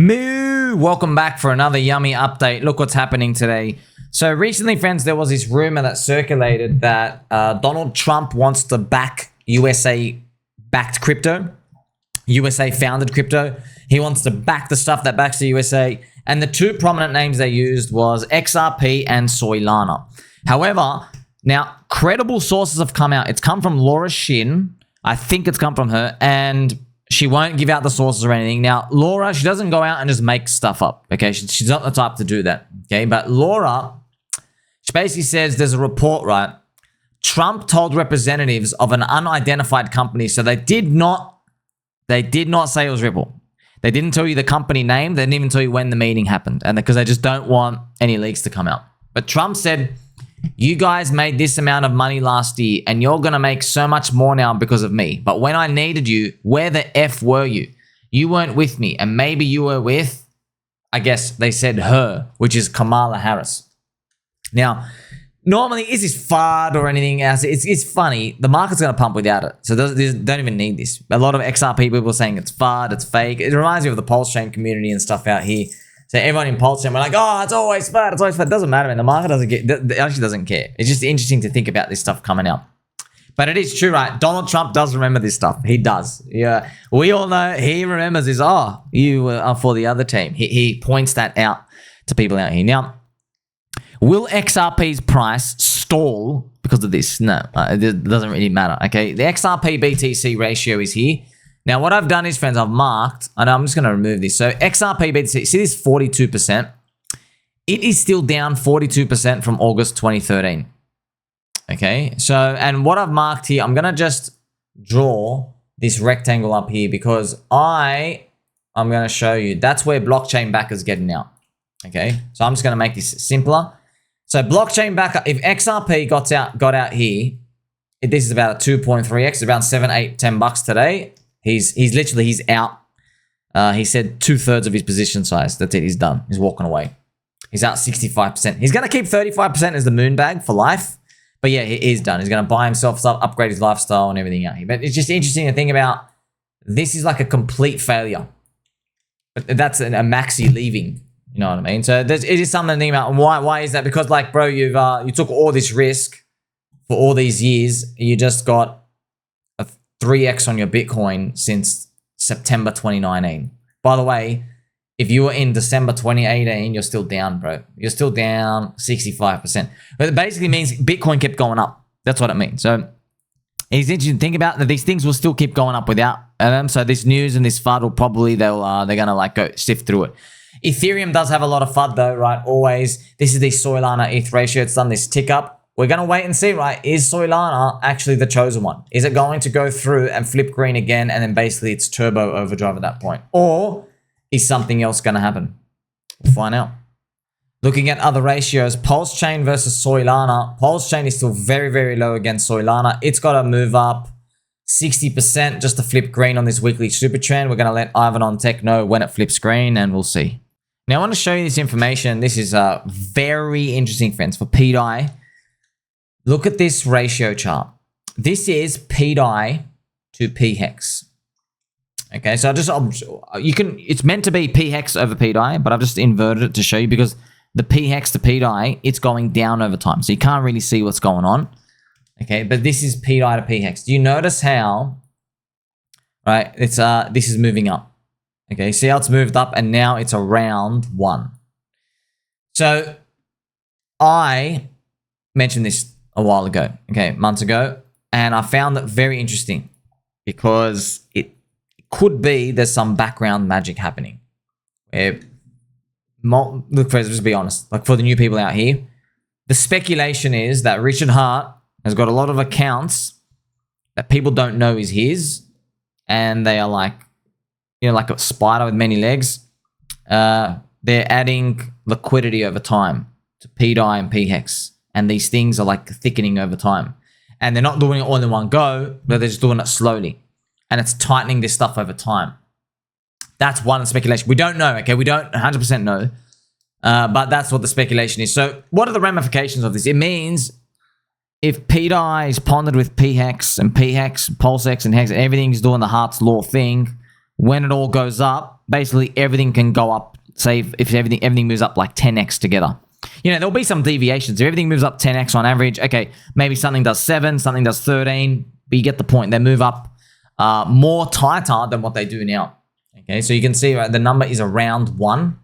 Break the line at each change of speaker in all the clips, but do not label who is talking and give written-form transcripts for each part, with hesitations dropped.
Moo! Welcome back for another yummy update. Look what's happening today. So recently, friends, there was this rumor that circulated that Donald Trump wants to back USA-backed crypto, USA-founded crypto. He wants to back the stuff that backs the USA. And the two prominent names they used was XRP and Soylana. However, now credible sources have come out. It's come from Laura Shin. I think it's come from her, and she won't give out the sources or anything. Now, Laura, she doesn't go out and just make stuff up, okay? She's not the type to do that, okay? But Laura, she basically says there's a report, right? Trump told representatives of an unidentified company, so they did not say it was Ripple. They didn't tell you the company name. They didn't even tell you when the meeting happened, and because they just don't want any leaks to come out. But Trump said, you guys made this amount of money last year and you're going to make so much more now because of me. But when I needed you, where the F were you? You weren't with me, and maybe you were with, I guess they said her, which is Kamala Harris. Now, normally, is this fud or anything else? It's funny. The market's going to pump without it. So don't even need this. A lot of XRP people are saying it's fud, it's fake. It reminds me of the PulseChain community and stuff out here. So everyone in PulseChain, we're like, oh, it's always fud, it's always fud. It doesn't matter, man. The market actually doesn't care. It's just interesting to think about this stuff coming out. But it is true, right? Donald Trump does remember this stuff. He does. Yeah, we all know he remembers this. Oh, you are for the other team. He points that out to people out here. Now, will XRP's price stall because of this? No, it doesn't really matter, okay? The XRP BTC ratio is here. Now, what I've done is, friends, I've marked, and I'm just going to remove this. So XRP BTC, see this 42%? It is still down 42% from August 2013. Okay, so, and what I've marked here, I'm going to just draw this rectangle up here because I'm going to show you, that's where blockchain backers getting out. Okay, so I'm just going to make this simpler. So blockchain backer, if XRP got out here, this is about a 2.3x, it's around 7, 8, 10 bucks today. He's out. He said 2/3 of his position size. That's it. He's done. He's walking away. He's out 65%. He's going to keep 35% as the moon bag for life. But yeah, he is done. He's going to buy himself stuff, upgrade his lifestyle and everything out here. But it's just interesting to think about. This is like a complete failure. But that's a maxi leaving. You know what I mean? So it is something to think about. And why is that? Because like, bro, you took all this risk for all these years. You just got 3x on your Bitcoin since September 2019. By the way, if you were in December 2018, you're still down, bro. You're still down 65%. But it basically means Bitcoin kept going up. That's what it means. So it's interesting to think about that these things will still keep going up without them. So this news and this FUD will probably, they're going to like go sift through it. Ethereum does have a lot of FUD though, right? Always. This is the Soylana ETH ratio. It's done this tick up. We're going to wait and see, right? Is Soylana actually the chosen one? Is it going to go through and flip green again and then basically it's turbo overdrive at that point? Or is something else going to happen? We'll find out. Looking at other ratios, PulseChain versus Soylana. PulseChain is still very, very low against Soylana. It's got to move up 60% just to flip green on this weekly super trend. We're going to let Ivan on Tech know when it flips green and we'll see. Now, I want to show you this information. This is very interesting, friends, for pDAI. Look at this ratio chart. This is pDAI to pHex. Okay, so it's meant to be pHex over pDAI, but I've just inverted it to show you because the pHex to pDAI, it's going down over time. So you can't really see what's going on. Okay, but this is pDAI to pHex. Do you notice how, right, this is moving up. Okay, see how it's moved up and now it's around 1. So I mentioned this a while ago, okay, months ago, and I found that very interesting because it could be there's some background magic happening. Look, friends, just be honest, like for the new people out here, the speculation is that Richard Hart has got a lot of accounts that people don't know is his, and they are like, you know, like a spider with many legs. They're adding liquidity over time to pDAI and pHex. And these things are like thickening over time. And they're not doing it all in one go, but they're just doing it slowly. And it's tightening this stuff over time. That's one speculation. We don't know, okay? We don't 100% know. But that's what the speculation is. So what are the ramifications of this? It means if pDAI is pondered with pHex and pHex, PulseX and Hex, and everything's doing the Hart's Law thing, when it all goes up, basically everything can go up. Say if everything moves up like 10x together. You know, there'll be some deviations. If everything moves up 10x on average, okay, maybe something does 7, something does 13, but you get the point. They move up more tighter than what they do now. Okay, so you can see the number is around 1.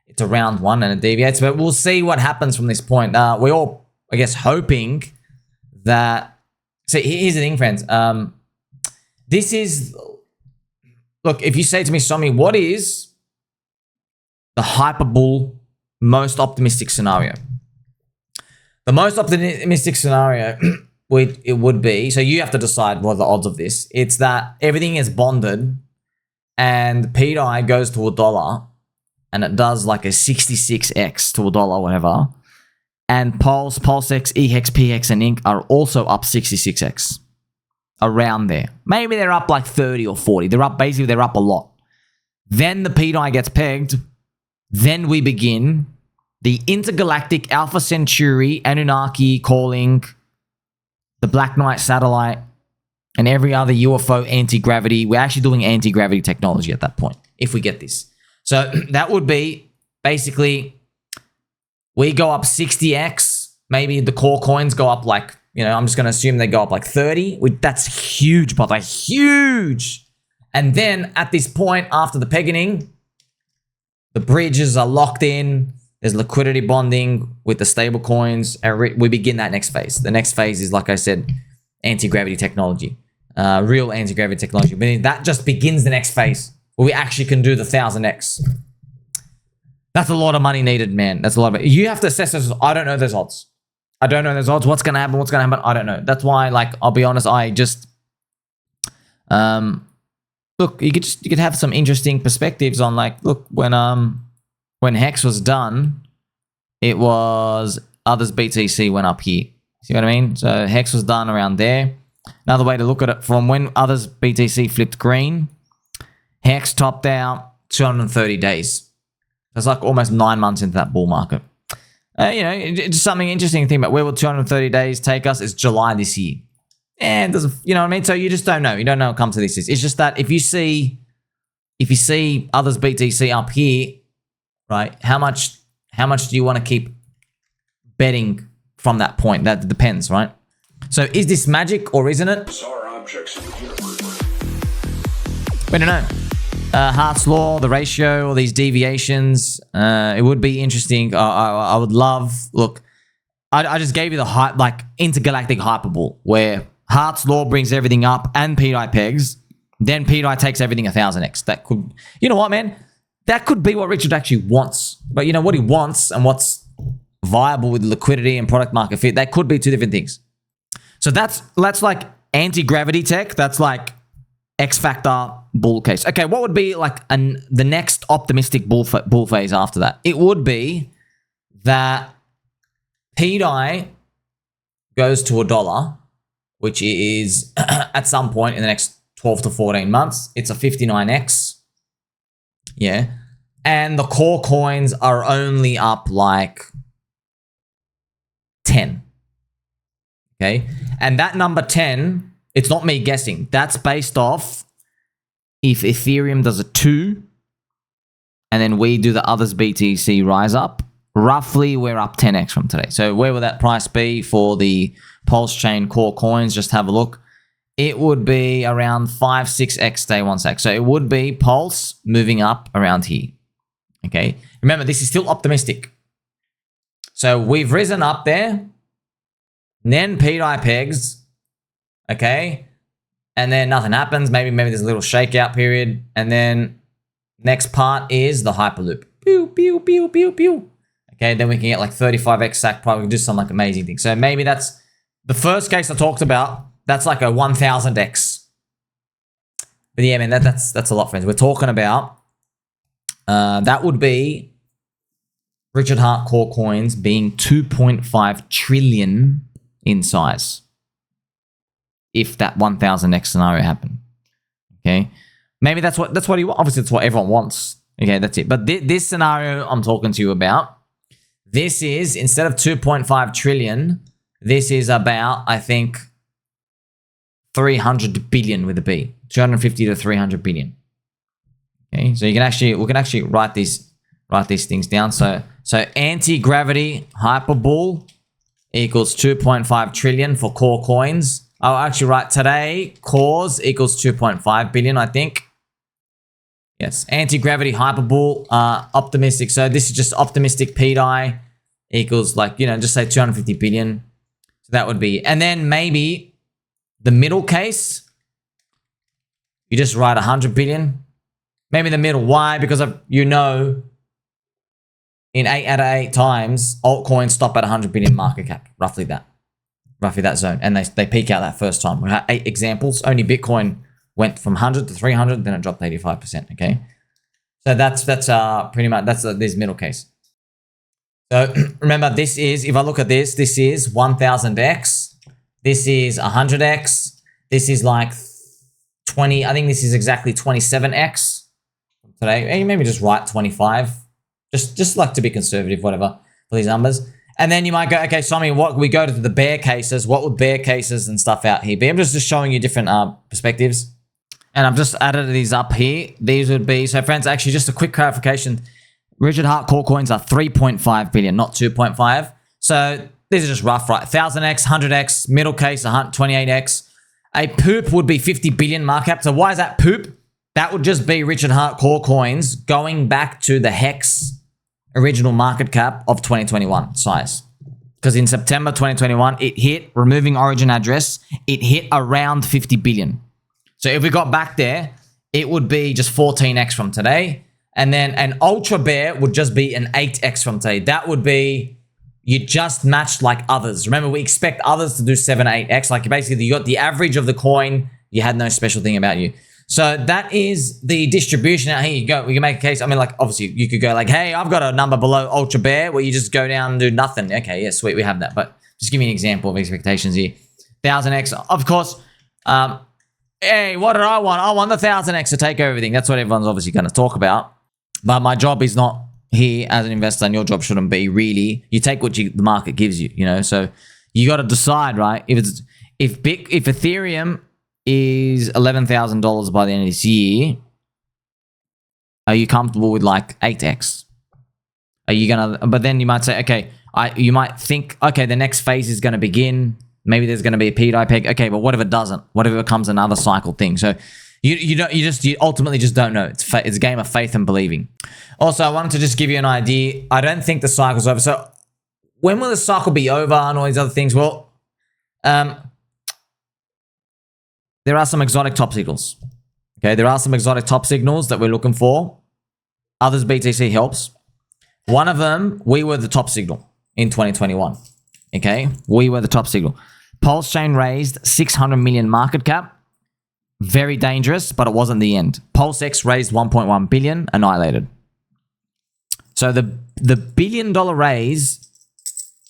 It's around 1 and it deviates, but we'll see what happens from this point. We're all, I guess, hoping that... So here's the thing, friends. This is... Look, if you say to me, Sommi, what is the hyperbull most optimistic scenario? The most optimistic scenario, it would be, so you have to decide what are the odds of this. It's that everything is bonded and pDAI goes to $1 and it does like a 66x to $1, whatever. And Pulse, PulseX, eHex, pHex, and Inc are also up 66x. Around there. Maybe they're up like 30 or 40. They're up a lot. Then the pDAI gets pegged. Then we begin the intergalactic Alpha Centauri, Anunnaki calling, the Black Knight satellite, and every other UFO anti-gravity. We're actually doing anti-gravity technology at that point, if we get this. So that would be basically, we go up 60x. Maybe the core coins go up like, you know, I'm just going to assume they go up like 30. That's huge, but like huge. And then at this point, after the pegging, the bridges are locked in. There's liquidity bonding with the stable coins. We begin that next phase. The next phase is, like I said, anti-gravity technology. Real anti-gravity technology. But that just begins the next phase where we actually can do the 1000x. That's a lot of money needed, man. That's a lot of it. You have to assess those. I don't know those odds. I don't know those odds. What's going to happen? What's going to happen? I don't know. That's why, like, I'll be honest, I just... look, you could have some interesting perspectives on, like, look, when Hex was done, it was others BTC went up here. See what I mean? So Hex was done around there. Another way to look at it, from when others BTC flipped green, Hex topped out 230 days. That's like almost 9 months into that bull market. You know, it's something interesting to think about. Where will 230 days take us? It's July this year. And doesn't, you know what I mean? So you just don't know. You don't know what comes to this. It's just that if you see others BTC up here, right? How much do you want to keep betting from that point? That depends, right? So is this magic or isn't it? We don't know. Hart's Law, the ratio, all these deviations. It would be interesting. I would love... Look, I just gave you the hype, like intergalactic hyperball, where Hart's Law brings everything up and pDAI pegs. Then pDAI takes everything 1000x. That could... You know what, man? That could be what Richard actually wants. But you know what he wants and what's viable with liquidity and product market fit, that could be two different things. So that's like anti-gravity tech. That's like X factor bull case. Okay, what would be like the next optimistic bull phase after that? It would be that pDAI goes to $1, which is at some point in the next 12 to 14 months. It's a 59x. Yeah. And the core coins are only up like 10. Okay. And that number 10, it's not me guessing. That's based off if Ethereum does a 2 and then we do the others BTC rise up. Roughly, we're up 10x from today. So where will that price be for the PulseChain core coins? Just have a look. It would be around 5-6x day 1 sec. So it would be Pulse moving up around here. Okay. Remember, this is still optimistic. So we've risen up there. Then pDAI pegs. Okay. And then nothing happens. Maybe there's a little shakeout period. And then next part is the Hyperloop. Pew, pew, pew, pew, pew. Okay. Then we can get like 35x sack. Probably do some like amazing thing. So maybe that's the first case I talked about. That's like a 1000x. But yeah, man, that's a lot, friends. We're talking about that would be Richard Hart core coins being 2.5 trillion in size if that 1000x scenario happened. Okay, maybe that's what he wants. Obviously, that's what everyone wants. Okay, that's it. But this scenario I'm talking to you about, this is instead of 2.5 trillion, this is about, I think, 300 billion with a B. 250 to 300 billion. Okay, so we can actually write these things down. So anti-gravity hyperball equals 2.5 trillion for core coins. I'll actually write today cores equals 2.5 billion, I think. Yes, anti-gravity hyperball, optimistic. So this is just optimistic pDAI equals like, you know, just say 250 billion. So that would be, and then maybe the middle case, you just write 100 billion. Maybe the middle. Why? Because of, you know, in 8 out of 8 times, altcoins stop at 100 billion market cap. Roughly that zone. And they peak out that first time. We had 8 examples. Only Bitcoin went from 100 to 300, then it dropped 85%. Okay. So that's pretty much, that's this middle case. So remember, this is, if I look at this is 1000x. This is 100x. This is like 20, I think this is exactly 27x today. And maybe just write 25. Just like to be conservative, whatever, for these numbers. And then you might go, okay, Sommi, what we go to the bear cases, what would bear cases and stuff out here be? I'm just showing you different perspectives. And I've just added these up here. These would be, so friends, actually just a quick clarification. Richard Hart core coins are 3.5 billion, not 2.5. So these are just rough, right? 1000x, 100x, middle case, 128x. A poop would be 50 billion market cap. So why is that poop? That would just be Richard Hart core coins going back to the HEX original market cap of 2021 size. Because in September 2021, it hit, removing origin address, it hit around 50 billion. So if we got back there, it would be just 14x from today. And then an ultra bear would just be an 8x from today. That would be, you just matched like others. Remember, we expect others to do 7, 8x. Like basically, you got the average of the coin. You had no special thing about you. So that is the distribution. Now, here you go. We can make a case. I mean, like, obviously, you could go like, hey, I've got a number below ultra bear where you just go down and do nothing. Okay, yeah, sweet. We have that. But just give me an example of expectations here. 1000x, of course. Hey, what did I want? I want the 1000x to take everything. That's what everyone's obviously going to talk about. But my job is not here as an investor, and your job shouldn't be really. You take what the market gives you, you know. So you got to decide, right? If Ethereum is $11,000 by the end of this year, are you comfortable with like 8x? Are you gonna? But then you might say, okay, you might think, okay, the next phase is going to begin. Maybe there's going to be a pDAI peg. Okay, but what if it doesn't? What if it becomes another cycle thing? So you ultimately just don't know. It's a game of faith and believing. Also, I wanted to just give you an idea. I don't think the cycle's over. So when will the cycle be over and all these other things? Well, there are some exotic top signals. Okay, there are some exotic top signals that we're looking for. Others, BTC helps. One of them, we were the top signal in 2021. Okay, we were the top signal. PulseChain raised 600 million market cap. Very dangerous, but it wasn't the end. PulseX raised 1.1 billion, annihilated. So the $1 billion raise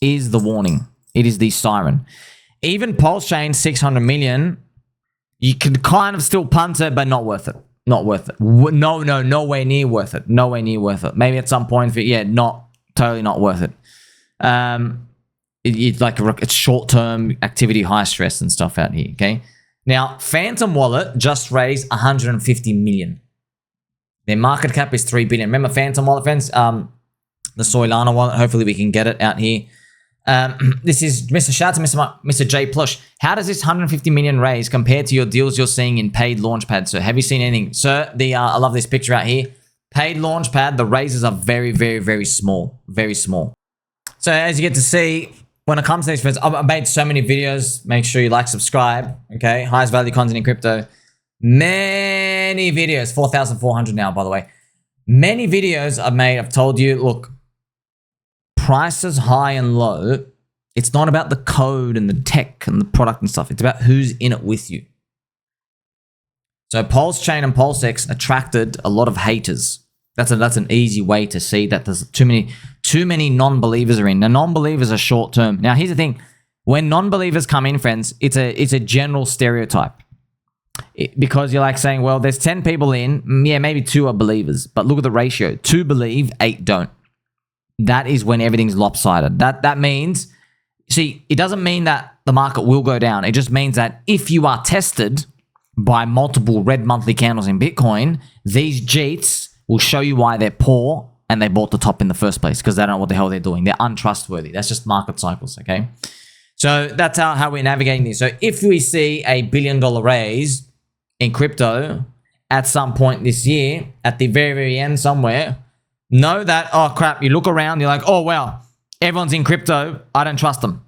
is the warning. It is the siren. Even PulseChain 600 million, you can kind of still punt it, but not worth it. Not worth it. No, nowhere near worth it. Nowhere near worth it. Maybe at some point, yeah, totally not worth it. It's like it's short-term activity, high stress and stuff out here, okay? Now, Phantom Wallet just raised 150 million. Their market cap is 3 billion. Remember Phantom Wallet, friends? The Soylana wallet. Hopefully we can get it out here. This is Mr. Shout to Mr. J Plush. How does this 150 million raise compare to your deals you're seeing in paid launchpad? So have you seen anything? Sir, I love this picture out here. Paid launchpad, the raises are very, very, very small. Very small. So as you get to see, when it comes to these friends, I've made so many videos. Make sure you like, subscribe. Okay, highest value content in crypto. Many videos, 4,400 now, by the way. Many videos I've made. I've told you, look, prices high and low. It's not about the code and the tech and the product and stuff. It's about who's in it with you. So PulseChain and PulseX attracted a lot of haters. That's an easy way to see that there's too many non-believers are in. Now, non-believers are short term. Now, here's the thing. When non-believers come in, friends, it's a general stereotype. Because you're like saying, well, there's 10 people in. Yeah, maybe 2 are believers. But look at the ratio. 2 believe, 8 don't. That is when everything's lopsided. That means, see, it doesn't mean that the market will go down. It just means that if you are tested by multiple red monthly candles in Bitcoin, these JEETs will show you why they're poor and they bought the top in the first place because they don't know what the hell they're doing. They're untrustworthy. That's just market cycles, okay? So that's how we're navigating this. So if we see a $1 billion raise in crypto at some point this year, at the very, very end somewhere, know that, oh crap, you look around, you're like, oh wow, everyone's in crypto, I don't trust them.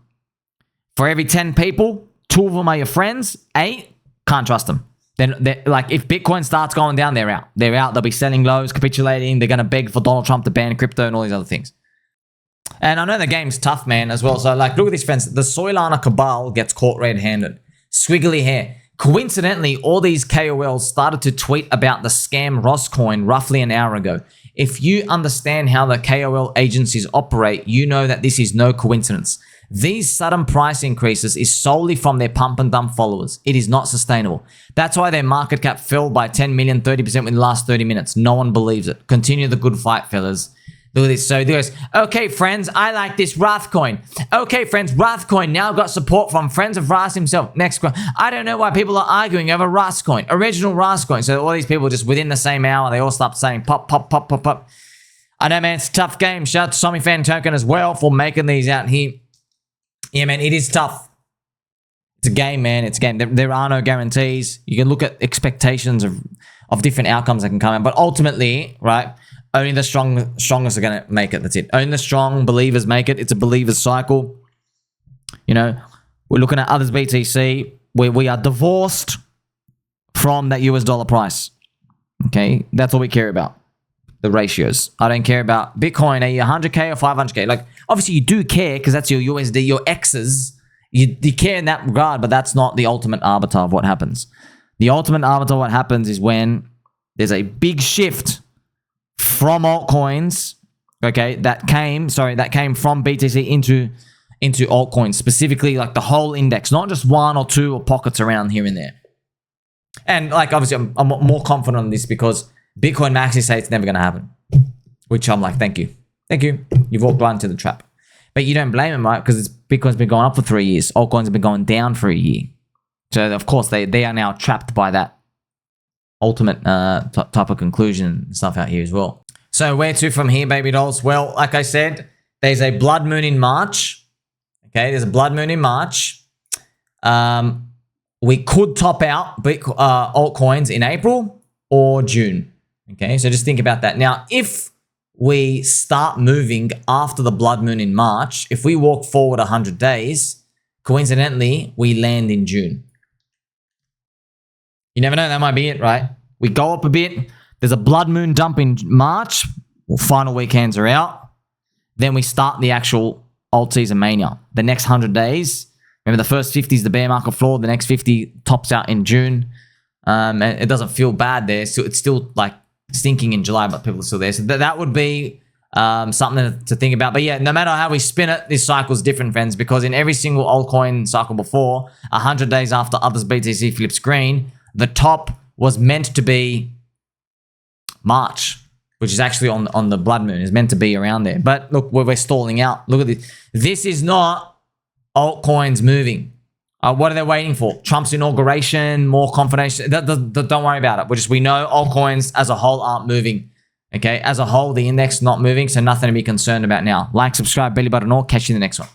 For every 10 people, 2 of them are your friends, 8, can't trust them. Then, like, if Bitcoin starts going down, they're out. They're out. They'll be selling lows, capitulating. They're going to beg for Donald Trump to ban crypto and all these other things. And I know the game's tough, man, as well. So, like, look at this, friends. The Soylana Cabal gets caught red-handed. Squiggly hair. Coincidentally, all these KOLs started to tweet about the scam Ross coin roughly an hour ago. If you understand how the KOL agencies operate, you know that this is no coincidence. These sudden price increases is solely from their pump and dump followers. It is not sustainable. That's why their market cap fell by 10 million, 30% within the last 30 minutes. No one believes it. Continue the good fight, fellas. Look at this. So there's, okay, friends, I like this Wrath coin. Okay, friends, Wrath coin now got support from friends of Ras himself. Next coin. I don't know why people are arguing over Ras coin. Original Ras coin. So all these people just within the same hour, they all start saying pop, pop, pop, pop, pop. I know, man, it's a tough game. Shout out to Sommi Fan Token as well for making these out here. Yeah, man, it is tough. It's a game, man. It's a game. There are no guarantees. You can look at expectations of different outcomes that can come out. But ultimately, right, only the strongest are going to make it. That's it. Only the strong believers make it. It's a believer's cycle. You know, we're looking at others BTC where we are divorced from that US dollar price. Okay? That's all we care about. The ratios. I don't care about Bitcoin. Are you 100K or 500K? Like, obviously you do care because that's your USD, your X's. You care in that regard, but that's not the ultimate arbiter of what happens. The ultimate arbiter of what happens is when there's a big shift from altcoins, okay, that came from BTC into altcoins, specifically like the whole index, not just 1 or 2 or pockets around here and there. And like, obviously I'm more confident on this because Bitcoin maxi say it's never going to happen, which I'm like, thank you. Thank you. You've walked right into the trap. But you don't blame them, right? Because Bitcoin's been going up for 3 years. Altcoins have been going down for a year. So, of course, they are now trapped by that ultimate type of conclusion and stuff out here as well. So, where to from here, baby dolls? Well, like I said, there's a blood moon in March. Okay, there's a blood moon in March. We could top out altcoins in April or June. Okay, so just think about that. Now, if we start moving after the blood moon in March, if we walk forward 100 days, coincidentally, we land in June. You never know, that might be it, right? We go up a bit, there's a blood moon dump in March, final weekends are out, then we start the actual alt season mania. The next 100 days, remember the first 50 is the bear market floor, the next 50 tops out in June. And it doesn't feel bad there, so it's still like stinking in July, but people are still there. So that would be something to think about. But yeah, no matter how we spin it, this cycle is different, friends, because in every single altcoin cycle before, 100 days after others BTC flips green, the top was meant to be March, which is actually on the blood moon. It's meant to be around there. But look, we're stalling out. Look at this. This is not altcoins moving. What are they waiting for? Trump's inauguration, more confirmation. Don't worry about it. We know altcoins as a whole aren't moving. Okay, as a whole, the index not moving, so nothing to be concerned about now. Like, subscribe, belly button, all. Catch you in the next one.